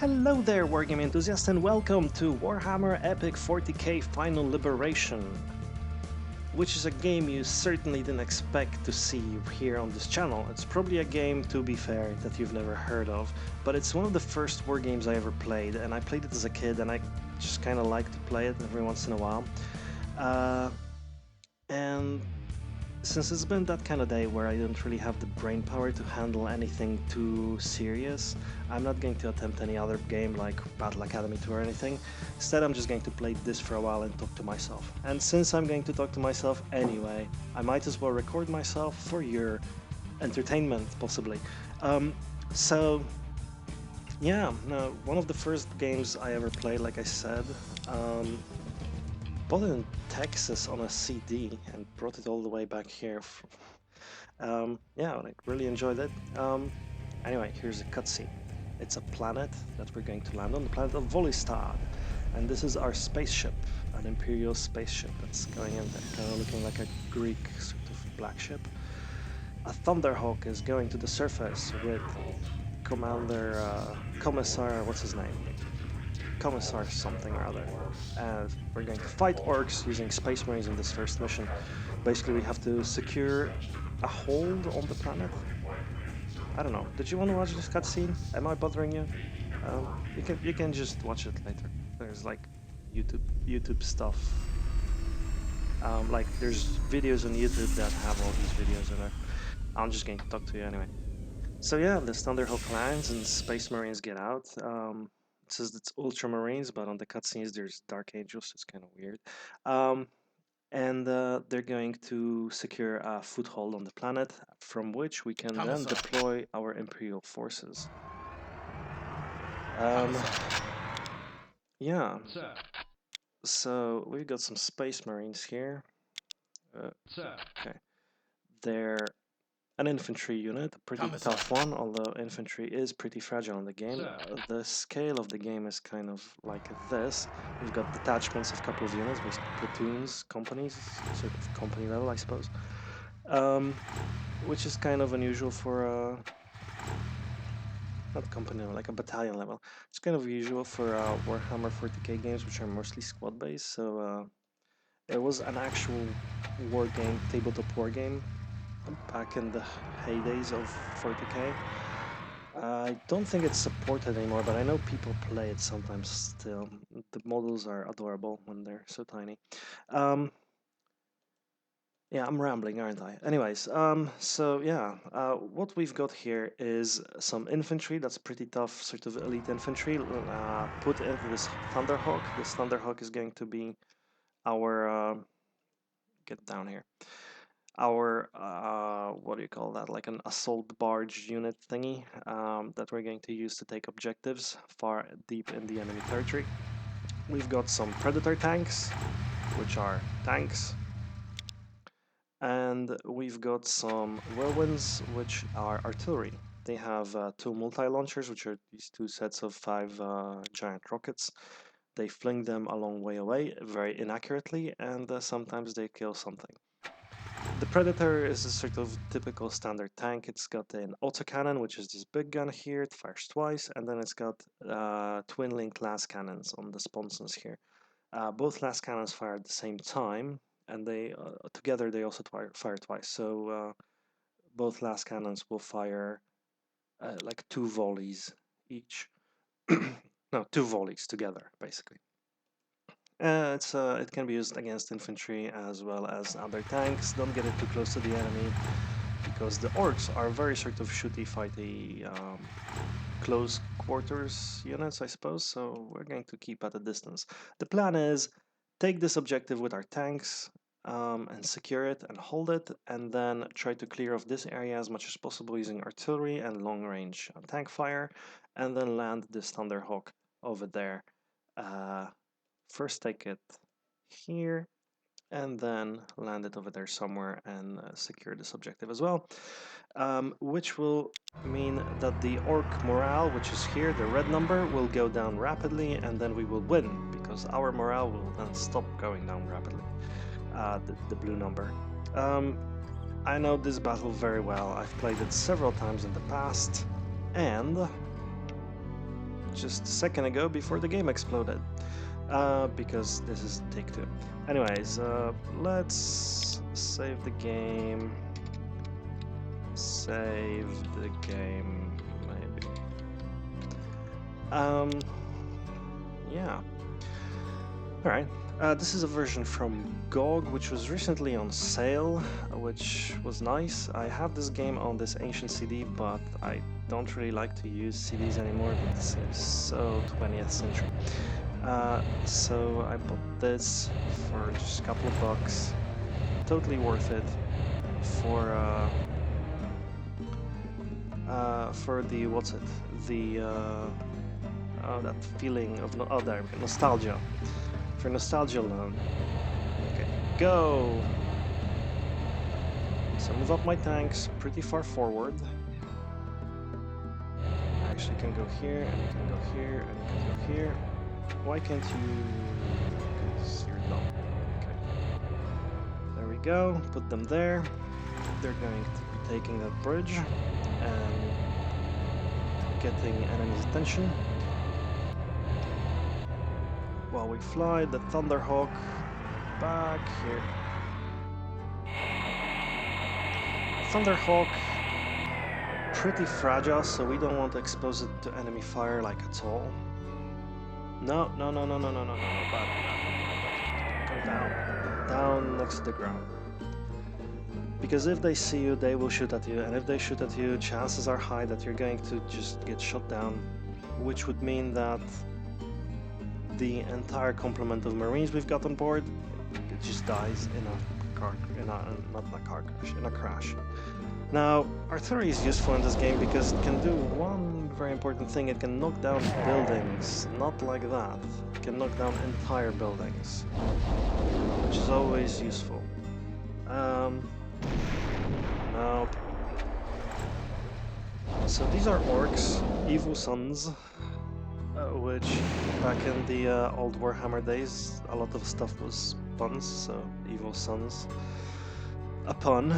Hello there, wargame enthusiasts, and welcome to Warhammer Epic 40k Final Liberation, which is a game you certainly didn't expect to see here on this channel. It's probably a game, to be fair, that you've never heard of, but it's one of the first war games I ever played, and I played it as a kid, and I just kind of like to play it every once in a while. And since it's been that kind of day where I don't really have the brain power to handle anything too serious, I'm not going to attempt any other game like Battle Academy 2 or anything. Instead, I'm just going to play this for a while and talk to myself. And since I'm going to talk to myself anyway, I might as well record myself for your entertainment, possibly. So, yeah, no, one of the first games I ever played, like I said. Bought it in Texas on a CD and brought it all the way back here. Yeah, I really enjoyed it. Anyway, here's a cutscene. It's a planet that we're going to land on, the planet of Volistad. And this is our spaceship, an Imperial spaceship that's going in there, kind of looking like a Greek sort of black ship. A thunderhawk is going to the surface with Commissar, what's his name? Commissar something or other, and we're going to fight orcs using space marines in this first mission. Basically, we have to secure a hold on the planet. I don't know. Did you want to watch this cutscene? Am I bothering you? You can just watch it later. There's like YouTube stuff. Like there's videos on YouTube that have all these videos in there. I'm just going to talk to you anyway. So yeah, the Thunderhawk lands and space marines get out. It says it's Ultramarines, but on the cutscenes there's Dark Angels. It's kind of weird. And they're going to secure a foothold on the planet, from which we can then deploy our Imperial forces. Yeah. So we've got some Space Marines here. Okay. They're an infantry unit, a pretty tough one, although infantry is pretty fragile in the game. The scale of the game is kind of like this. We've got detachments of a couple of units, basically platoons, companies, sort of company level, I suppose. Which is kind of unusual for not company level, like a battalion level. It's kind of usual for Warhammer 40k games, which are mostly squad based. So it was an actual war game, tabletop war game, back in the heydays of 40k. I don't think it's supported anymore, but I know people play it sometimes still. The models are adorable when they're so tiny. Yeah, I'm rambling, aren't I? Anyways, so yeah, what we've got here is some infantry that's pretty tough, sort of elite infantry, put into this Thunderhawk. This Thunderhawk is going to be our, get down here, our, what do you call that, like an assault barge unit thingy that we're going to use to take objectives far deep in the enemy territory. We've got some Predator tanks, which are tanks, and we've got some Whirlwinds, which are artillery. They have 2 multi-launchers, which are these 2 sets of 5 giant rockets. They fling them a long way away, very inaccurately, and sometimes they kill something. The Predator is a sort of typical standard tank. It's got an autocannon, which is this big gun here. It fires twice, and then it's got twin-link las cannons on the sponsons here. Both las cannons fire at the same time, and they together they also fire twice. So both las cannons will fire like 2 volleys each. No, 2 volleys together, basically. It can be used against infantry as well as other tanks. Don't get it too close to the enemy, because the orcs are very sort of shooty, fighty, close quarters units, I suppose, so we're going to keep at a distance. The plan is take this objective with our tanks and secure it and hold it, and then try to clear off this area as much as possible using artillery and long-range tank fire, and then land this Thunderhawk over there. First take it here, and then land it over there somewhere and secure this objective as well. Which will mean that the orc morale, which is here, the red number, will go down rapidly, and then we will win, because our morale will then stop going down rapidly, the blue number. I know this battle very well. I've played it several times in the past, and just a second ago before the game exploded. Because this is take 2. Anyways, let's save the game. Save the game, maybe. Yeah. Alright. This is a version from GOG, which was recently on sale, which was nice. I have this game on this ancient CD, but I don't really like to use CDs anymore because it's so 20th century. So I bought this for just a couple of bucks. Totally worth it for the what's it? The that feeling of nostalgia. For nostalgia alone. Okay, go! So move up my tanks pretty far forward. I actually can go here, and you can go here, and you can go here. Why can't you? Because you're dumb. Okay. There we go. Put them there. They're going to be taking that bridge and getting enemy's attention. While we fly the Thunderhawk back here. Thunderhawk, pretty fragile, so we don't want to expose it to enemy fire like at all. No, bad. Go down. Down next to the ground. Because if they see you, they will shoot at you, and if they shoot at you, chances are high that you're going to just get shot down, which would mean that the entire complement of Marines we've got on board, it just dies in a crash. Now, artillery is useful in this game because it can do one very important thing. It can knock down buildings, not like that. It can knock down entire buildings, which is always useful. Nope. So these are orcs, evil sons. Which back in the old Warhammer days, a lot of stuff was puns, so evil sons. A pun,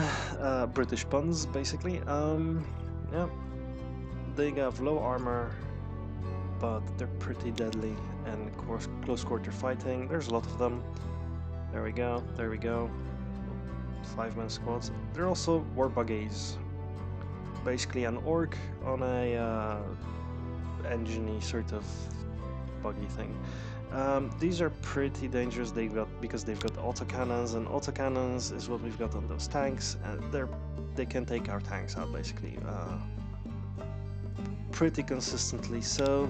British puns, basically. Yeah, they have low armor, but they're pretty deadly, and close quarter fighting, there's a lot of them. There we go, there we go. 5-man squads. They're also war buggies. Basically an orc on a engine-y sort of buggy thing. These are pretty dangerous. Because they've got autocannons, and autocannons is what we've got on those tanks, and they can take our tanks out basically pretty consistently. So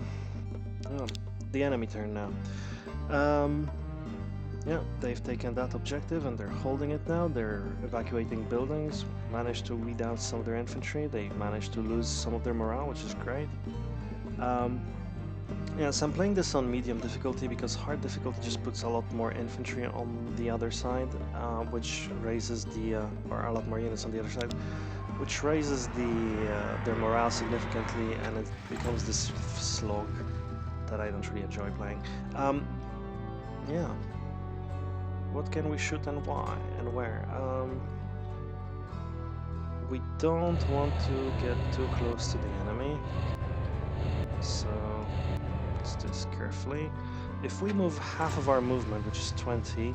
the enemy turn now. Yeah, they've taken that objective and they're holding it now. They're evacuating buildings, managed to weed out some of their infantry. They managed to lose some of their morale, which is great. Yeah, so I'm playing this on medium difficulty because hard difficulty just puts a lot more infantry on the other side, which raises or a lot more units on the other side, which raises their morale significantly, and it becomes this slog that I don't really enjoy playing. Yeah. What can we shoot and why and where? We don't want to get too close to the enemy, so let's do this carefully. If we move half of our movement, which is 20,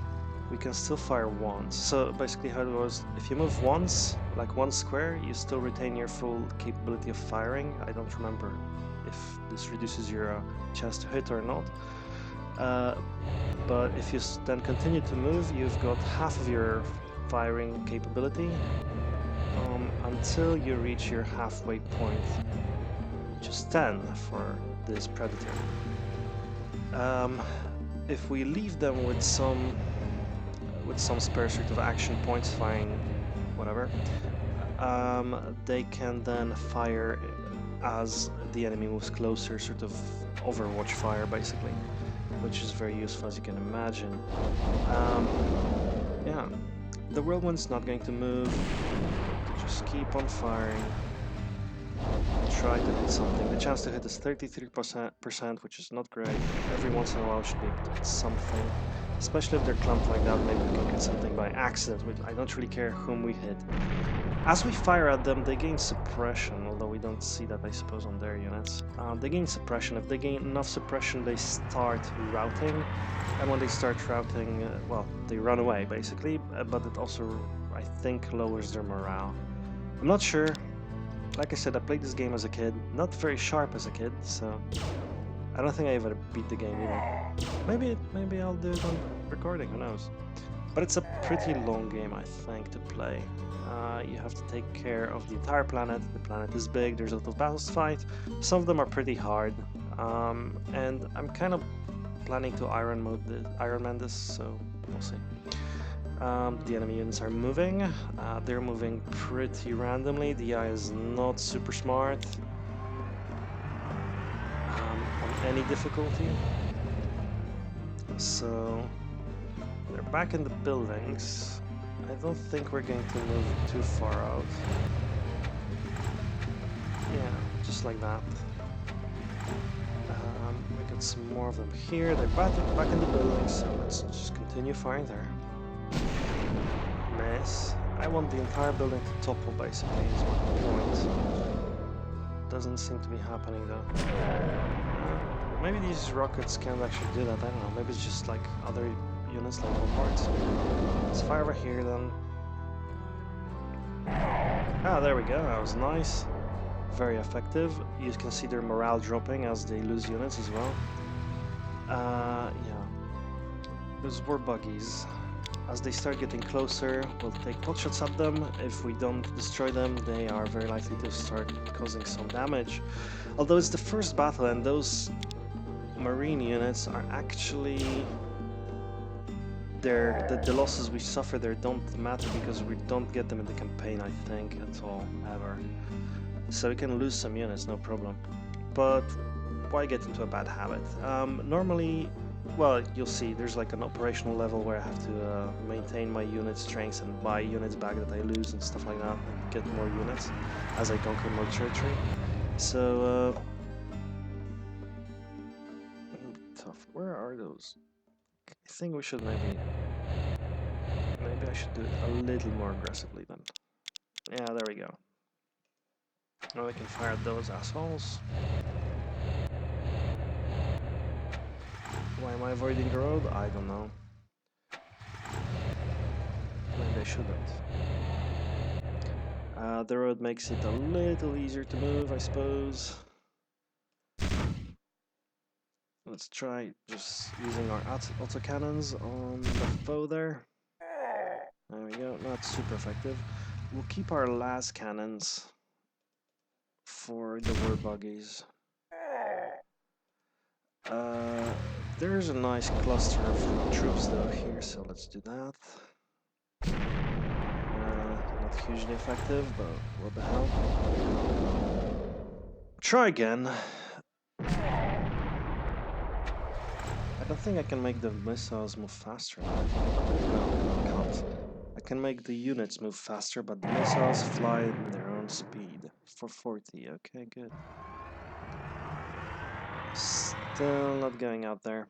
we can still fire once. So basically how it was, if you move once, like one square, you still retain your full capability of firing. I don't remember if this reduces your chance to hit or not. But if you then continue to move, you've got half of your firing capability until you reach your halfway point, which is 10 for this predator. If we leave them with some spare sort of action points, firing whatever, they can then fire as the enemy moves closer, sort of Overwatch fire basically, which is very useful, as you can imagine. Yeah, the whirlwind's not going to move. Just keep on firing. Try to hit something. The chance to hit is 33%, which is not great. Every once in a while should be able to hit something. Especially if they're clumped like that, maybe we can hit something by accident, which I don't really care whom we hit. As we fire at them, they gain suppression, although we don't see that, I suppose, on their units. They gain suppression. If they gain enough suppression, they start routing, and when they start routing, well, they run away, basically, but it also, I think, lowers their morale. I'm not sure. Like I said, I played this game as a kid, not very sharp as a kid, so I don't think I ever beat the game either. Maybe I'll do it on recording, who knows. But it's a pretty long game, I think, to play. You have to take care of the entire planet. The planet is big, there's a lot of boss fight. Some of them are pretty hard, and I'm kind of planning to Iron Man this, so we'll see. The enemy units are moving. They're moving pretty randomly. The AI is not super smart on any difficulty. So they're back in the buildings. I don't think we're going to move too far out. Yeah, just like that. We got some more of them here. They're back in the buildings, so let's just continue firing there. Miss. I want the entire building to topple, basically, is my point. Doesn't seem to be happening, though. Maybe these rockets can't actually do that, I don't know. Maybe it's just like other units, like bombards. Let's fire over here, then. Ah, there we go, that was nice. Very effective. You can see their morale dropping as they lose units as well. Yeah. Those war buggies. As they start getting closer, we'll take potshots at them. If we don't destroy them, they are very likely to start causing some damage. Although it's the first battle, and those marine units are actually... The losses we suffer there don't matter because we don't get them in the campaign, I think, at all, ever. So we can lose some units, no problem. But why get into a bad habit? Normally... Well, you'll see, there's like an operational level where I have to maintain my unit strengths and buy units back that I lose and stuff like that, and get more units as I conquer more territory. So, tough. Where are those? I think we should maybe I should do it a little more aggressively then. Yeah, there we go. Now we can fire at those assholes. Why am I avoiding the road? I don't know. Maybe I shouldn't. The road makes it a little easier to move, I suppose. Let's try just using our autocannons on the foe there. There we go, not super effective. We'll keep our las cannons for the war buggies. There's a nice cluster of troops though here, so let's do that. Not hugely effective, but what the hell. Try again. I don't think I can make the missiles move faster. No, I can't. I can make the units move faster, but the missiles fly at their own speed. For 40, okay, good. Still not going out there.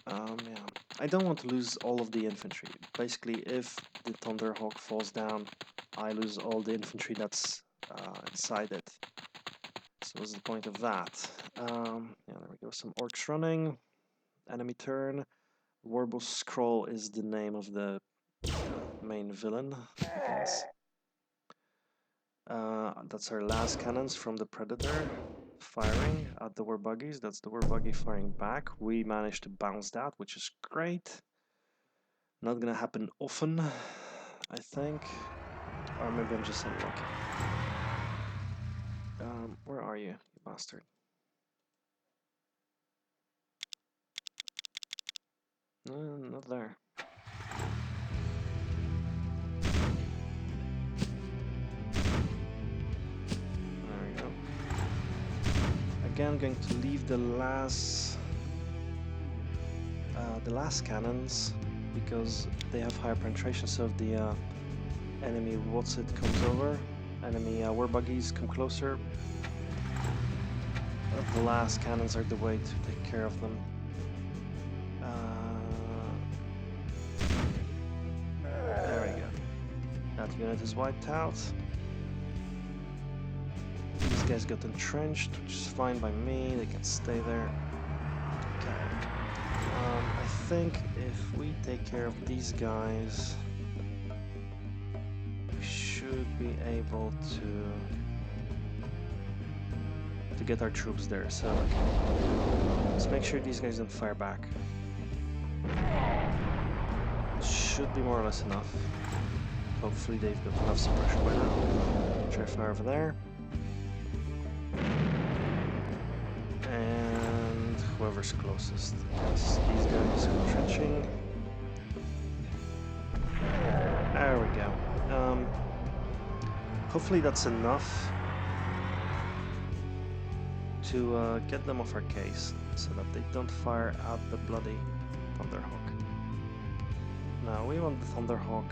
Yeah. I don't want to lose all of the infantry. Basically, if the thunderhawk falls down, I lose all the infantry that's inside it. So what's the point of that? Yeah, there we go. Some orcs running. Enemy turn. Warble Scroll is the name of the main villain, I guess. That's our last cannons from the Predator firing at the war buggies. That's the war buggy firing back. We managed to bounce that, which is great. Not gonna happen often, I think. Or maybe I'm just unlucky. Where are you, you bastard? No, not there. There we go. Again, going to leave the last cannons because they have higher penetration. So if the enemy comes over, enemy war buggies come closer, the last cannons are the way to take care of them. There we go. That unit is wiped out. guys got entrenched, which is fine by me. They can stay there. Okay. I think if we take care of these guys, we should be able to get our troops there. So okay. Let's make sure these guys don't fire back. Should be more or less enough. Hopefully they've got enough suppression by now. Try to fire over there. And whoever's closest. Yes, these guys are entrenching. There we go. Hopefully that's enough to get them off our case, so that they don't fire at the bloody thunderhawk. Now we want the thunderhawk.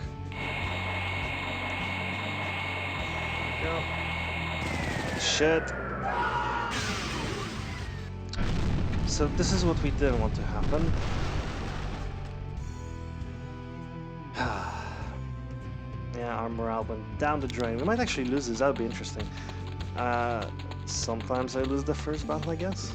Go. Shit. So this is what we didn't want to happen. Yeah, our morale went down the drain. We might actually lose this, that would be interesting. Sometimes I lose the first battle, I guess.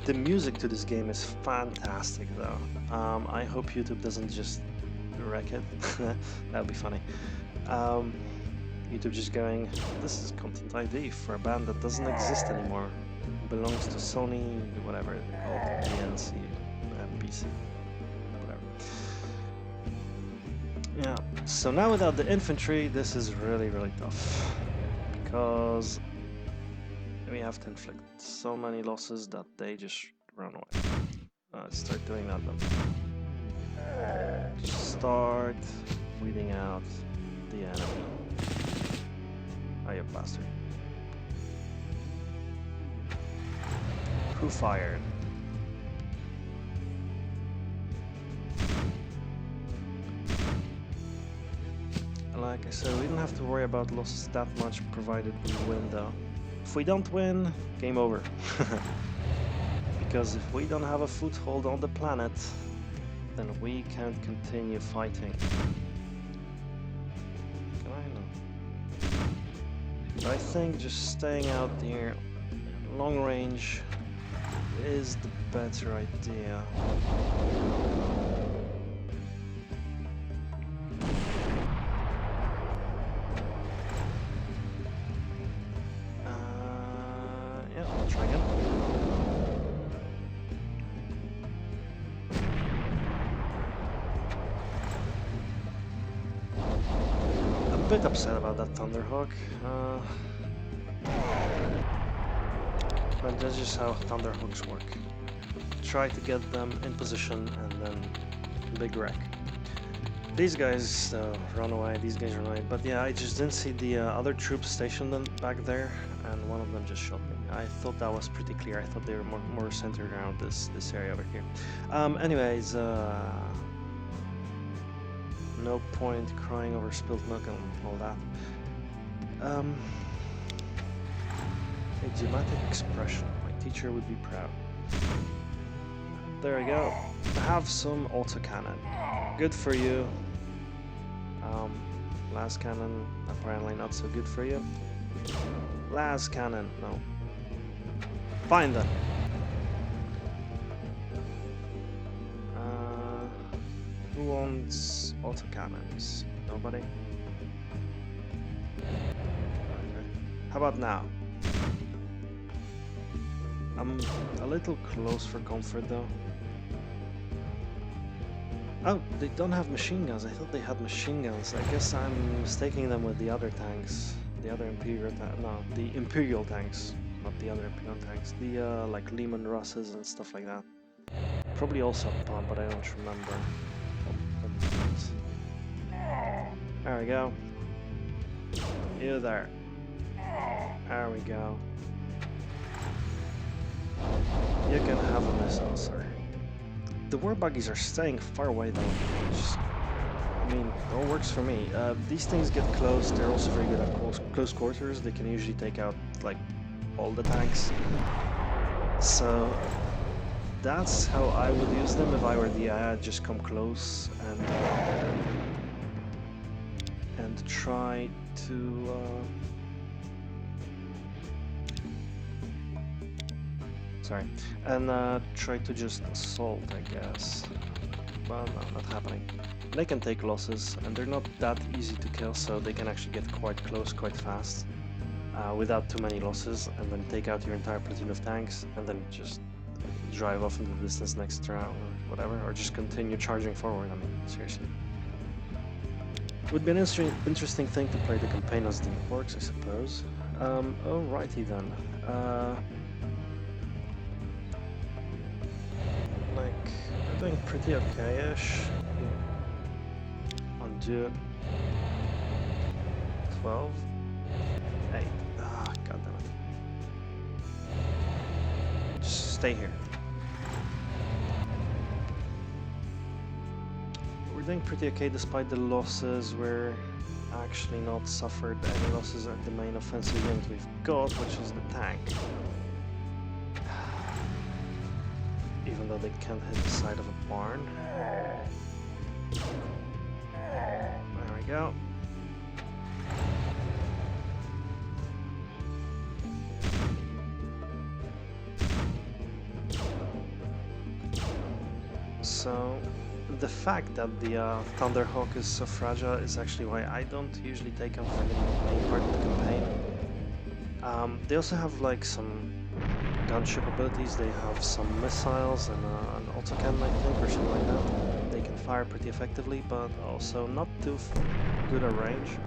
The music to this game is fantastic, though. I hope YouTube doesn't just wreck it. That would be funny. YouTube just going, this is content ID for a band that doesn't exist anymore. It belongs to Sony, whatever they're called, PNC, PC, whatever. Yeah, so now without the infantry, this is really tough. Because we have to inflict so many losses that they just run away. Let's start doing that then. Just start weeding out the enemy. Oh, you bastard. Who fired? Like I said, we don't have to worry about losses that much, provided we win though. If we don't win, game over. Because if we don't have a foothold on the planet, then we can't continue fighting. Can I? No. But I think just staying out here long range is the better idea. Bit upset about that thunderhawk, but that's just how thunderhawks work. Try to get them in position and then big wreck. These guys run away, these guys run away, but yeah, I just didn't see the other troops stationed back there, and one of them just shot me. I thought that was pretty clear. I thought they were more centered around this area over here. Anyways, no point crying over spilled milk and all that. A dramatic expression. My teacher would be proud. There we go. Have some autocannon. Good for you. Last cannon, apparently not so good for you. Last cannon, no. Fine then. Who wants autocannons? Nobody? Okay. How about now? I'm a little close for comfort though. Oh, they don't have machine guns. I thought they had machine guns. I guess I'm mistaking them with the other tanks. The other Imperial no, the Imperial tanks. Not the other Imperial tanks. The like Lehman Russes and stuff like that. Probably also a pump, but I don't remember. There we go. You there. There we go. You can have a missile, sir. The war buggies are staying far away though. I mean, it all works for me. These things get close. They're also very good at close quarters. They can usually take out like all the tanks. So that's how I would use them if I were the AI. I'd just come close and to try to... Sorry. And try to just assault, I guess. Well, no, not happening. They can take losses, and they're not that easy to kill, so they can actually get quite close quite fast. Without too many losses, and then take out your entire platoon of tanks, and then just drive off into the distance next round, or whatever, or just continue charging forward. I mean, seriously. It would be an interesting thing to play the campaign as the orcs, I suppose. Alrighty then. Like, we're doing pretty okay-ish. Undo 12. 8. Ah, goddammit. Just stay here. We're doing pretty okay despite the losses. We're actually not suffered any losses at the main offensive unit we've got, which is the tank. Even though they can't hit the side of a barn. There we go. So, the fact that the thunderhawk is so fragile is actually why I don't usually take him for the main part of the campaign. They also have like some gunship abilities. They have some missiles and an autocannon, I think, or something like that. They can fire pretty effectively, but also not too good a range.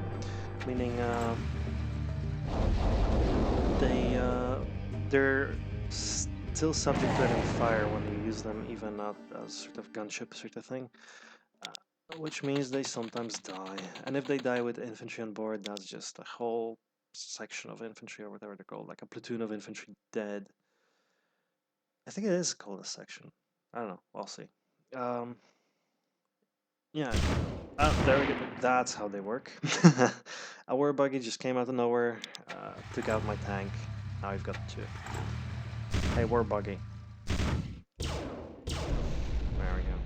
Meaning they're still subject to enemy fire when you use them, even not as sort of gunship sort of thing. Which means they sometimes die. And if they die with infantry on board, that's just a whole section of infantry, or whatever they're called, like a platoon of infantry dead. I think it is called a section. I don't know. I'll see. Yeah. There we go. That's how they work. A war buggy just came out of nowhere, took out my tank. Now I've got 2. Hey, war buggy. There we go.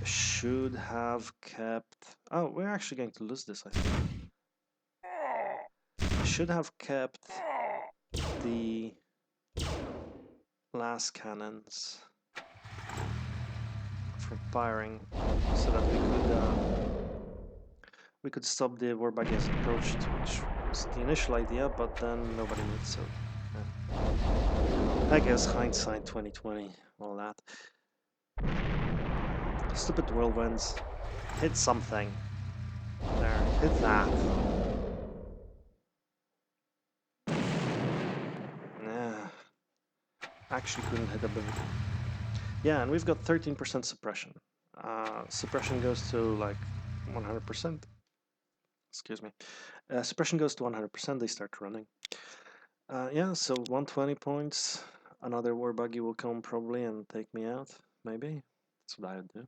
Should have kept... Oh, we're actually going to lose this, I think. Should have kept the last cannons from firing, so that we could stop the war buggy as it approached, which was the initial idea, but then nobody needs, so yeah. I guess hindsight 2020, all that. Stupid whirlwinds. Hit something. There, hit that. Yeah. Actually couldn't hit a bit. Yeah, and we've got 13% suppression. Suppression goes to like 100%. Excuse me. Suppression goes to 100%, they start running. Yeah, so 120 points. Another war buggy will come probably and take me out. Maybe. That's what I would do.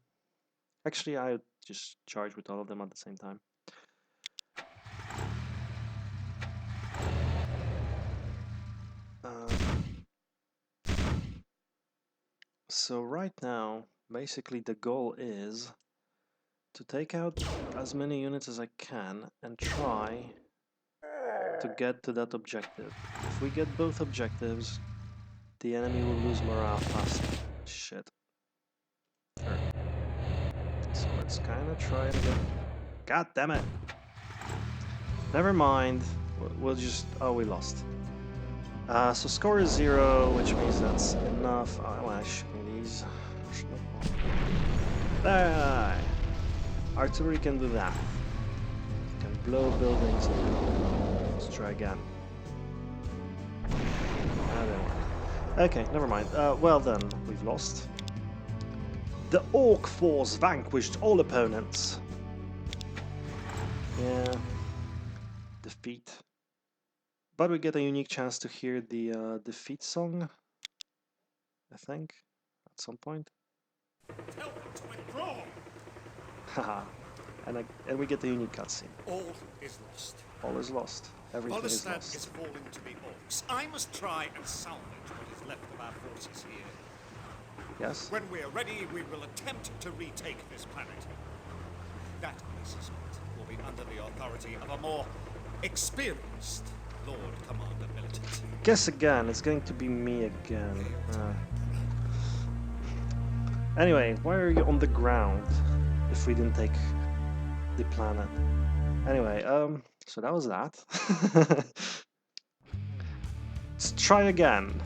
Actually, I would just charge with all of them at the same time. So right now, basically the goal is to take out as many units as I can and try to get to that objective. If we get both objectives, the enemy will lose morale fast. Shit. Sure. So let's kind of try to get... God damn it! Never mind. We'll just... Oh, we lost. So score is 0, which means that's enough. Oh, well, shooting these. There! Artillery can do that. Can blow buildings. Let's try again. Okay, never mind. Well then, we've lost. The Orc force vanquished all opponents. Yeah. Defeat. But we get a unique chance to hear the defeat song, I think, at some point. Tell them to withdraw. Haha. And we get the unique cutscene. All is lost. All is lost. Everything is Volistad lost. is falling to the orcs. I must try and salvage what is left of our forces here. Yes? When we are ready, we will attempt to retake this planet. That, I suspect, will be under the authority of a more experienced Lord Commander Militant. Guess again, it's going to be me again. Anyway, why are you on the ground if we didn't take the planet? Anyway, so that was that. Let's try again.